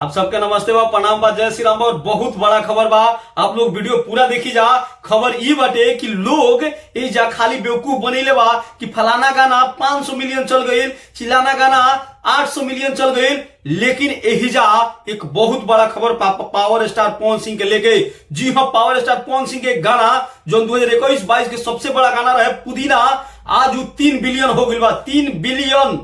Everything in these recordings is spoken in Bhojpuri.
आप सबके नमस्ते बा, प्रणाम बा, जय श्री राम बा। और बहुत बड़ा खबर बा, आप लोग वीडियो पूरा देखी जा। खबर ई बाटे कि लोग ए जा खाली बेवकूफ बनेले बा कि फलाना गाना 500 मिलियन चल गई, चिलाना गाना 800 मिलियन चल गई। लेकिन एहिजा एक बहुत बड़ा खबर पावर स्टार पवन सिंह के लेके। जी हाँ, पावर स्टार पवन सिंह के गाना जो 2021-22 के सबसे बड़ा गाना रहे पुदीना, आज 3 बिलियन हो गई बा। 3 बिलियन।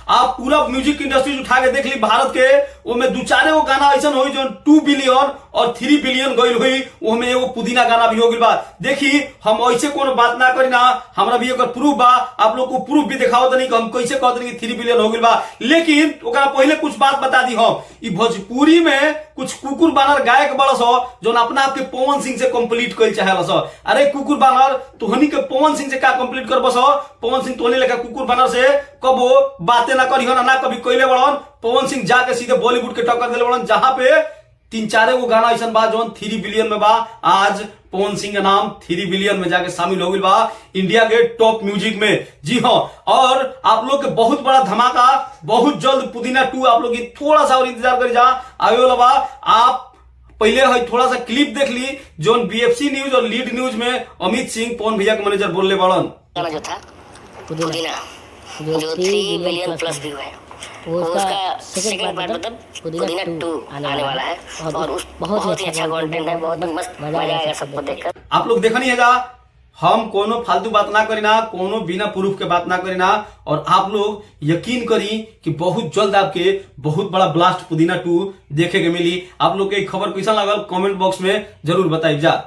आप पूरा म्यूजिक इंडस्ट्री उठा के देख ली भारत के, उसमें दो चारे वो गाना ऐसा हुई जो 2 बिलियन और 3 बिलियन गई हुई, उसमें एगो पुदीना गाना भी हो गई बा। देखी, हम ऐसे कोनो बात ना करी ना, हमरा भी एक प्रूफ बा, आप लोग को प्रूफ भी दिखाओ तो नहीं कि हम कैसे कहते नहीं कि 3 बिलियन हो गई बा। लेकिन ओकरा पहले कुछ बात बता दी हम, ई भोजपुरी में कुछ कुकुर बानर गायक बड़ा सो जो अपना आपके पवन सिंह से कंप्लीट कर चाहे सो। अरे कुकुर बानर तोहनी के पवन सिंह से क्या कंप्लीट कर बसो? पवन सिंह तोहनी लेकर कुकुर बानर से कबो बातें ना करी हो ना कभी कोयले बड़न। पवन सिंह जाके सीधे बॉलीवुड के टक्कर दिले बड़न, जहां पे 3-4 गो गाना ऐसा बा जो 3 बिलियन में बा। आज पवन सिंह का नाम 3 बिलियन में जाके शामिल हो गई बा इंडिया के टॉप म्यूजिक में। जी हाँ, और आप लोग के बहुत बड़ा धमाका बहुत जल्द पुदीना 2 आप लोग थोड़ा सा और इंतजार कर जा आवे वाला बा। आप पहले है थोड़ा सा क्लिप देख ली जो बीएफसी न्यूज और लीड न्यूज में अमित सिंह पवन भैया के मैनेजर बोलने बड़न। गाना जो था पुदीना जो 3 बिलियन प्लस व्यू है, उसका सेकंड पार्ट मतलब पुदीना 2 आने वाला है। और उस बहुत ही अच्छा कंटेंट है, बहुत मस्त मजा आएगा सबको देखकर। आप लोग देखनी है जा, हम कोनो फालतू बात ना करी ना, कोनो बिना प्रूफ के बात ना करी ना। और आप लोग यकीन करी कि बहुत जल्द आपके बहुत बड़ा ब्लास्ट पुदीना 2 देखे के मिली। आप लोग के खबर कैसा लगल कमेंट बॉक्स में जरूर बताइए जा।